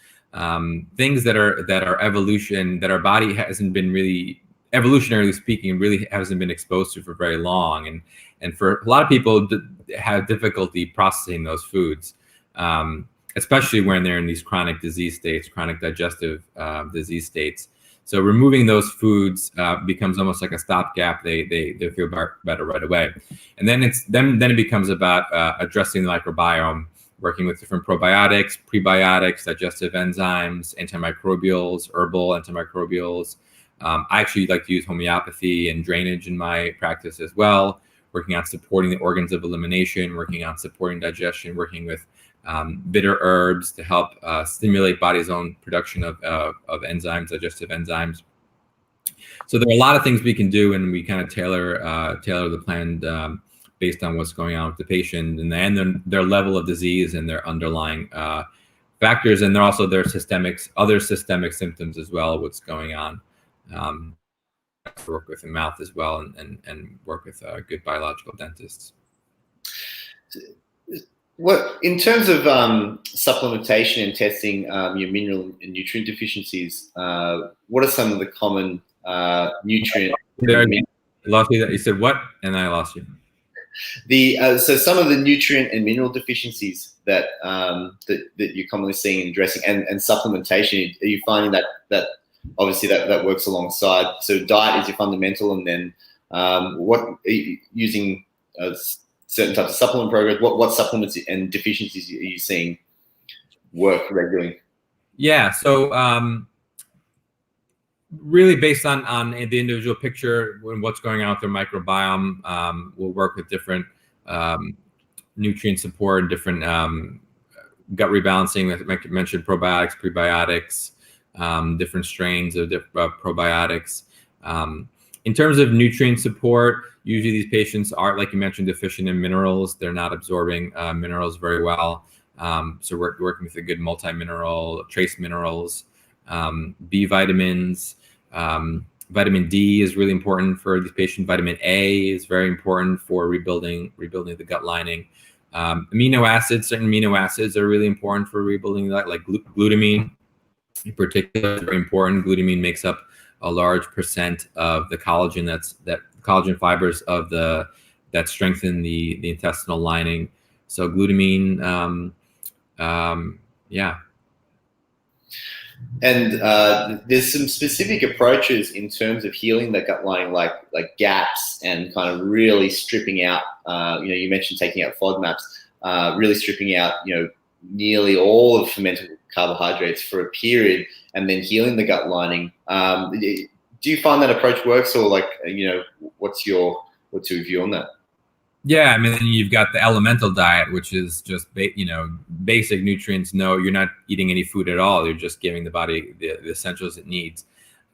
things that are evolution, that our body hasn't been really, evolutionarily speaking, really hasn't been exposed to for very long. And for a lot of people have difficulty processing those foods, especially when they're in these chronic disease states, chronic digestive disease states. So removing those foods becomes almost like a stopgap. They feel better right away. And then it becomes about addressing the microbiome, working with different probiotics, prebiotics, digestive enzymes, antimicrobials, herbal antimicrobials. I actually like to use homeopathy and drainage in my practice as well, working on supporting the organs of elimination, working on supporting digestion, working with bitter herbs to help stimulate body's own production of enzymes, digestive enzymes. So there are a lot of things we can do, and we kind of tailor the plan based on what's going on with the patient and their level of disease and their underlying factors, and also their other systemic symptoms as well, what's going on. Work with the mouth as well, and work with good biological dentists. What, in terms of supplementation and testing your mineral and nutrient deficiencies, what are some of the common nutrient? Lost you. You said what? And I lost you. So some of the nutrient and mineral deficiencies that you're commonly seeing in dressing and supplementation, are you finding that obviously that works alongside? So diet is your fundamental, and then what are you using certain types of supplement programs? What supplements and deficiencies are you seeing work regularly? Yeah, so really based on the individual picture and what's going on with their microbiome, we'll work with different nutrient support, different gut rebalancing, as I mentioned, probiotics, prebiotics, different strains of probiotics. In terms of nutrient support, usually these patients are, like you mentioned, deficient in minerals. They're not absorbing minerals very well. So we're working with a good multi-mineral, trace minerals, B vitamins. Vitamin D is really important for these patients. Vitamin A is very important for rebuilding the gut lining. Amino acids, certain amino acids are really important for rebuilding that, like glutamine in particular is very important. Glutamine makes up a large percent of the collagen collagen fibers that strengthen the intestinal lining. So glutamine, yeah. And there's some specific approaches in terms of healing the gut lining, like gaps and kind of really stripping out. You mentioned taking out FODMAPs, really stripping out, nearly all of fermentable carbohydrates for a period, and then healing the gut lining. Do you find that approach works, or what's your view on that? Yeah, I mean, then you've got the elemental diet, which is just basic nutrients. No, you're not eating any food at all. You're just giving the body the essentials it needs.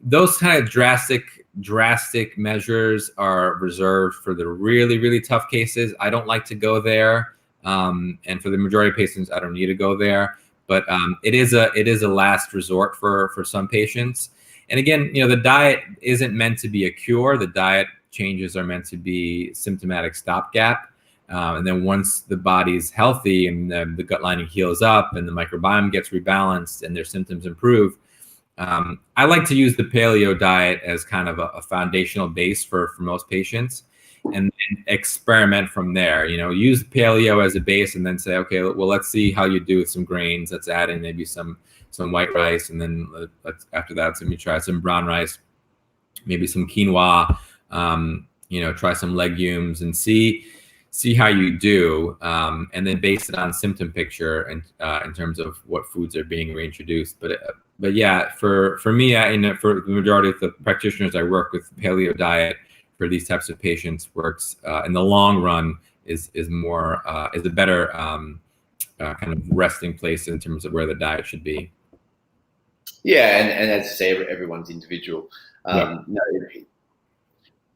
Those kind of drastic measures are reserved for the really, really tough cases. I don't like to go there, and for the majority of patients, I don't need to go there. But it is a last resort for some patients. And again, the diet isn't meant to be a cure. The diet changes are meant to be symptomatic stopgap. And then once the body's healthy and the gut lining heals up and the microbiome gets rebalanced and their symptoms improve, I like to use the paleo diet as kind of a foundational base for most patients, and experiment from there. Use paleo as a base and then say, okay, well, let's see how you do with some grains. Let's add in maybe some white rice, and then after that, let me try some brown rice, maybe some quinoa. Try some legumes and see how you do, and then base it on symptom picture and in terms of what foods are being reintroduced. But yeah, for me, for the majority of the practitioners I work with, paleo diet for these types of patients works in the long run, is a better kind of resting place in terms of where the diet should be. Yeah, and as you say, everyone's individual.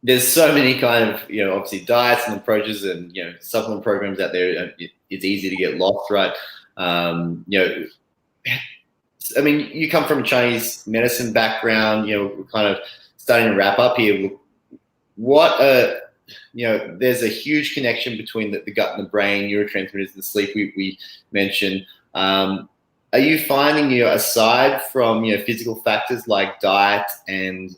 There's so many kind of, obviously diets and approaches and, supplement programs out there. It's easy to get lost, right? I mean, you come from a Chinese medicine background, we're kind of starting to wrap up here. There's a huge connection between the gut and the brain, neurotransmitters and sleep we mentioned. Are you finding, aside from, physical factors like diet and,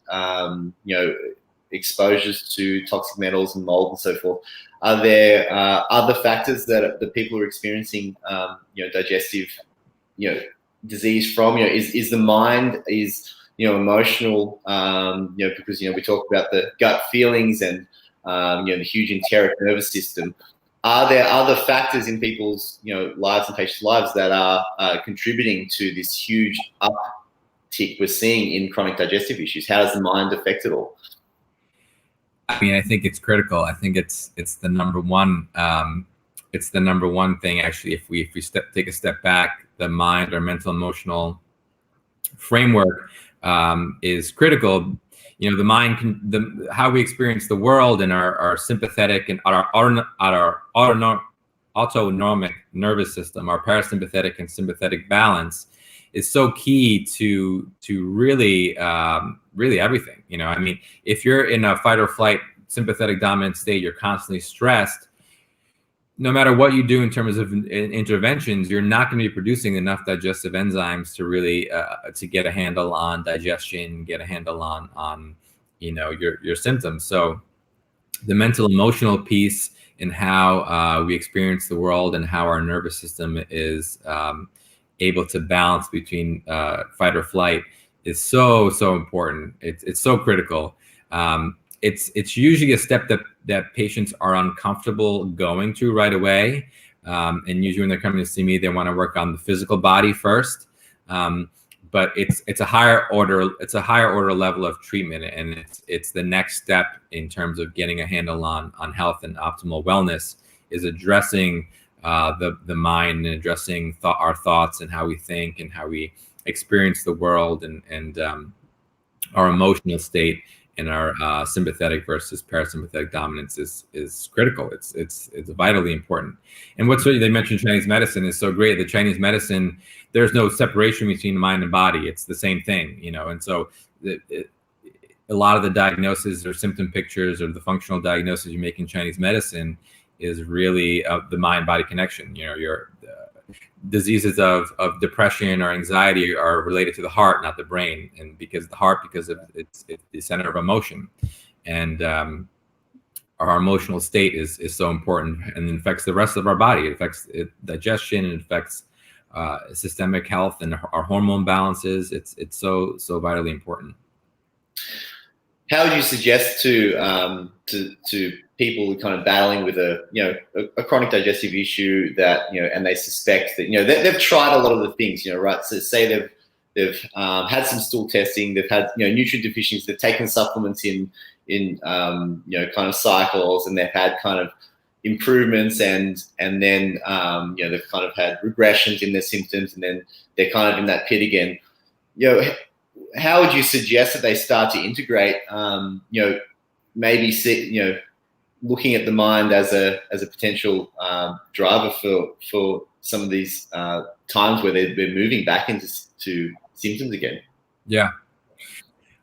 exposures to toxic metals and mold and so forth, are there other factors that the people are experiencing, digestive, disease from? Is the mind, emotional, because, we talk about the gut feelings and, the huge enteric nervous system. Are there other factors in people's, lives and patients' lives that are contributing to this huge uptick we're seeing in chronic digestive issues? How does the mind affect it all? I mean, I think it's critical. I think it's the number one. It's the number one thing, actually. If we take a step back, the mind, our mental emotional framework is critical. The mind how we experience the world and our sympathetic and our autonomic nervous system, our parasympathetic and sympathetic balance, is so key to really everything. I mean, if you're in a fight or flight sympathetic dominant state, you're constantly stressed. No matter what you do in terms of interventions, you're not going to be producing enough digestive enzymes to really to get a handle on digestion, get a handle on your symptoms. So the mental emotional piece in how we experience the world and how our nervous system is able to balance between fight or flight is so important. It's so critical. It's usually a step that patients are uncomfortable going to right away. And usually when they're coming to see me, they want to work on the physical body first. But it's a higher order level of treatment, and it's the next step in terms of getting a handle on health and optimal wellness, is addressing the mind and addressing our thoughts and how we think and how we experience the world and our emotional state. And our sympathetic versus parasympathetic dominance is critical. It's vitally important. And what's really, they mentioned Chinese medicine is so great. The Chinese medicine, there's no separation between mind and body. It's the same thing, And so a lot of the diagnosis or symptom pictures or the functional diagnosis you make in Chinese medicine is really the mind-body connection. Your diseases of depression or anxiety are related to the heart, not the brain. And because of it's the center of emotion, and our emotional state is so important, and it affects the rest of our body. It affects digestion, it affects systemic health and our hormone balances. It's so vitally important. How would you suggest to people kind of battling with a chronic digestive issue that, and they suspect that, they've tried a lot of the things, right? So say they've had some stool testing, they've had, nutrient deficiencies, they've taken supplements in kind of cycles, and they've had kind of improvements, and then they've kind of had regressions in their symptoms, and then they're kind of in that pit again. How would you suggest that they start to integrate, maybe looking at the mind as a potential driver for some of these times where they're moving back into symptoms again? Yeah.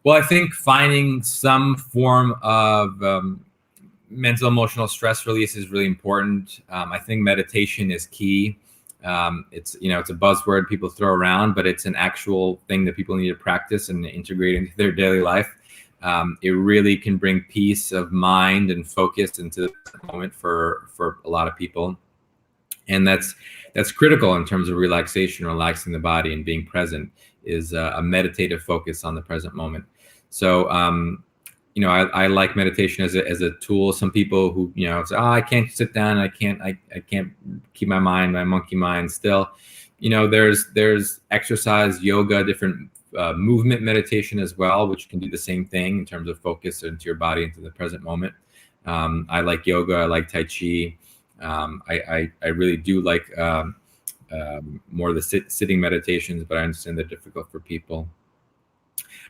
Well, I think finding some form of mental emotional stress release is really important. I think meditation is key. It's a buzzword people throw around, but it's an actual thing that people need to practice and integrate into their daily life. It really can bring peace of mind and focus into the moment for a lot of people. And that's critical in terms of relaxation, relaxing the body, and being present is a meditative focus on the present moment. So, I like meditation as a tool. Some people who, say, I can't sit down, I can't keep my monkey mind still. There's exercise, yoga, different movement meditation as well, which can do the same thing in terms of focus into your body, into the present moment. I like yoga, I like Tai Chi. I really do like more of the sitting meditations, but I understand they're difficult for people.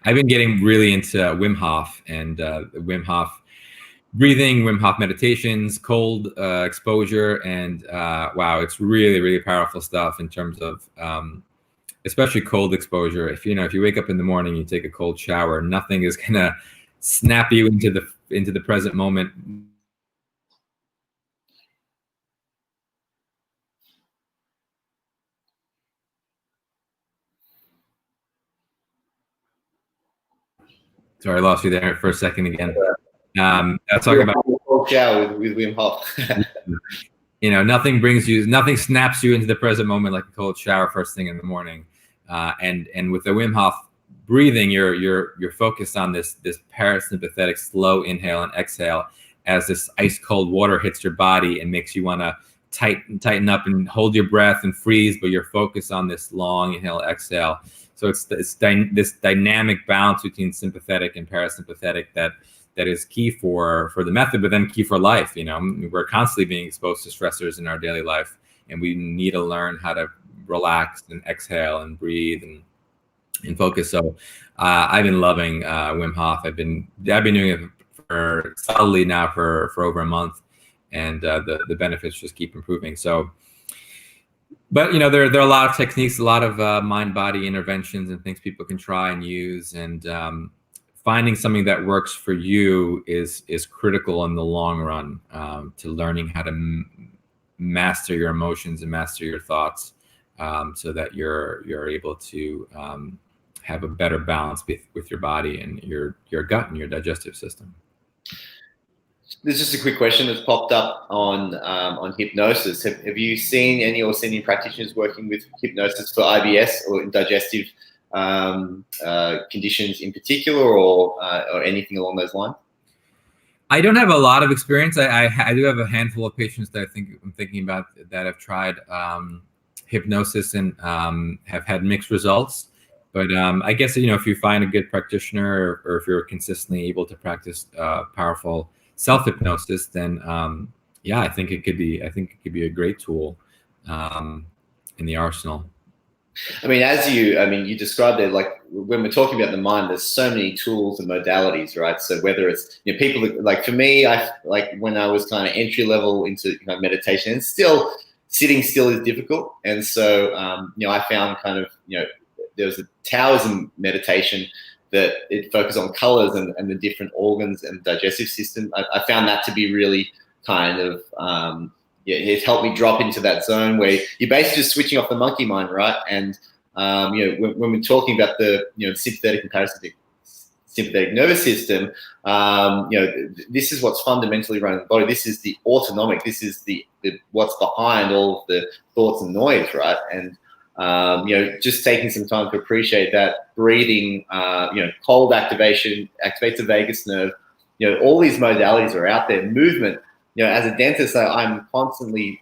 I've been getting really into Wim Hof and Wim Hof breathing, Wim Hof meditations, cold exposure, and wow, it's really, really powerful stuff in terms of especially cold exposure. If you wake up in the morning, you take a cold shower, nothing is gonna snap you into the present moment. Sorry, I lost you there for a second again. I'll talk about cold shower with Wim Hof. Nothing snaps you into the present moment like a cold shower first thing in the morning. And with the Wim Hof breathing, you're focused on this parasympathetic slow inhale and exhale as this ice cold water hits your body and makes you want to tighten up and hold your breath and freeze, but you're focused on this long inhale exhale. So it's this dynamic balance between sympathetic and parasympathetic that is key for the method, but then key for life. We're constantly being exposed to stressors in our daily life, and we need to learn how to relax and exhale and breathe and focus. So I've been loving Wim Hof. I've been doing it for solidly now for over a month, and the benefits just keep improving. So. But there are a lot of techniques, a lot of mind-body interventions and things people can try and use, and finding something that works for you is critical in the long run to learning how to master your emotions and master your thoughts, so that you're able to have a better balance with your body and your gut and your digestive system. There's just a quick question that's popped up on hypnosis. Have you seen any practitioners working with hypnosis for IBS or digestive conditions in particular, or anything along those lines? I don't have a lot of experience. I do have a handful of patients that I'm thinking about that have tried hypnosis and have had mixed results. But I guess if you find a good practitioner, or if you're consistently able to practice powerful self-hypnosis, then I think it could be a great tool in the arsenal. I mean, you described it, like when we're talking about the mind, there's so many tools and modalities, right? So whether it's people like, for me, I like when I was kind of entry level into meditation, and still sitting still is difficult, and so I found kind of there was a Taoism meditation that it focused on colors and the different organs and digestive system. I found that to be really kind of, it helped me drop into that zone where you're basically just switching off the monkey mind, right? And, when we're talking about the, sympathetic and parasympathetic nervous system, this is what's fundamentally running the body. This is the autonomic. This is the what's behind all of the thoughts and noise, right? And Just taking some time to appreciate that, breathing, cold activation, activates the vagus nerve. All these modalities are out there. Movement. As a dentist, I'm constantly,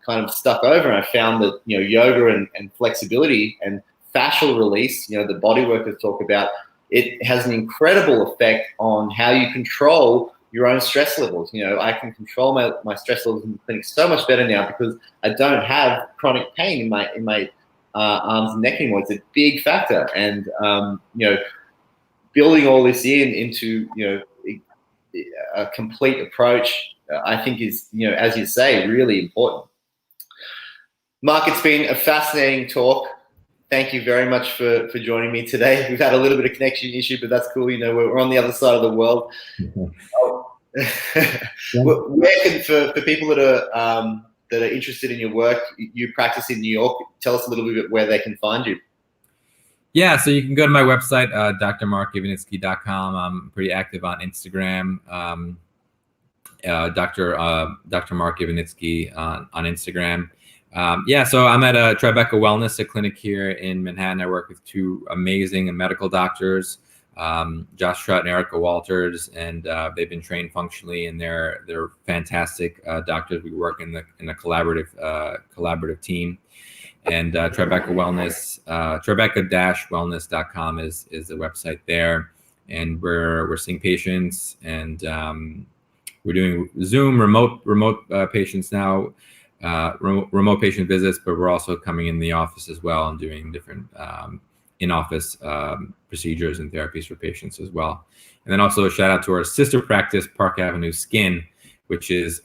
kind of stuck over, and I found that, yoga and flexibility and fascial release, the body workers talk about, it has an incredible effect on how you control your own stress levels. I can control my stress levels in the clinic so much better now because I don't have chronic pain in my arms and neck anymore. It's a big factor, and building all this into a complete approach, I think is, as you say, really important. Mark, it's been a fascinating talk. Thank you very much for joining me today. We've had a little bit of connection issue, but that's cool. We're on the other side of the world. Where can, for people that are interested in your work, you practice in New York, tell us a little bit where they can find you. Yeah, so you can go to my website, drmarkiwanicki.com. I'm pretty active on Instagram. Dr. Mark Iwanicki on Instagram. So I'm at Tribeca Wellness, a clinic here in Manhattan. I work with two amazing medical doctors, Josh Trutt and Erica Walters, and they've been trained functionally, and they're fantastic doctors. We work in a collaborative team. And Tribeca Wellness, Tribeca-wellness.com is the website there, and we're seeing patients, and we're doing Zoom remote patients now. Remote patient visits, but we're also coming in the office as well and doing different in-office procedures and therapies for patients as well. And then also a shout out to our sister practice, Park Avenue Skin, which is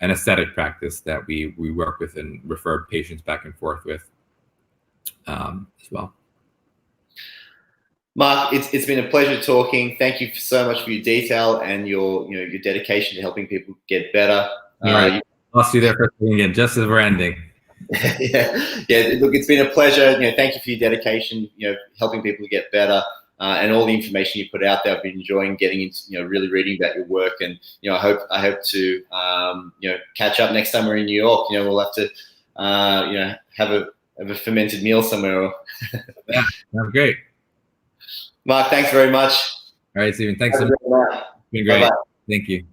an aesthetic practice that we work with and refer patients back and forth with as well. Mark, it's been a pleasure talking. Thank you so much for your detail and your dedication to helping people get better. I'll see you there for a second again, just as we're ending. Yeah. Look, it's been a pleasure. Thank you for your dedication. Helping people to get better, and all the information you put out there. I've been enjoying getting into, really reading about your work, and I hope to catch up next time we're in New York. We'll have to have a fermented meal somewhere. Yeah, that's great. Mark, thanks very much. All right, Stephen. Thanks so much. It's been great. Bye-bye. Thank you.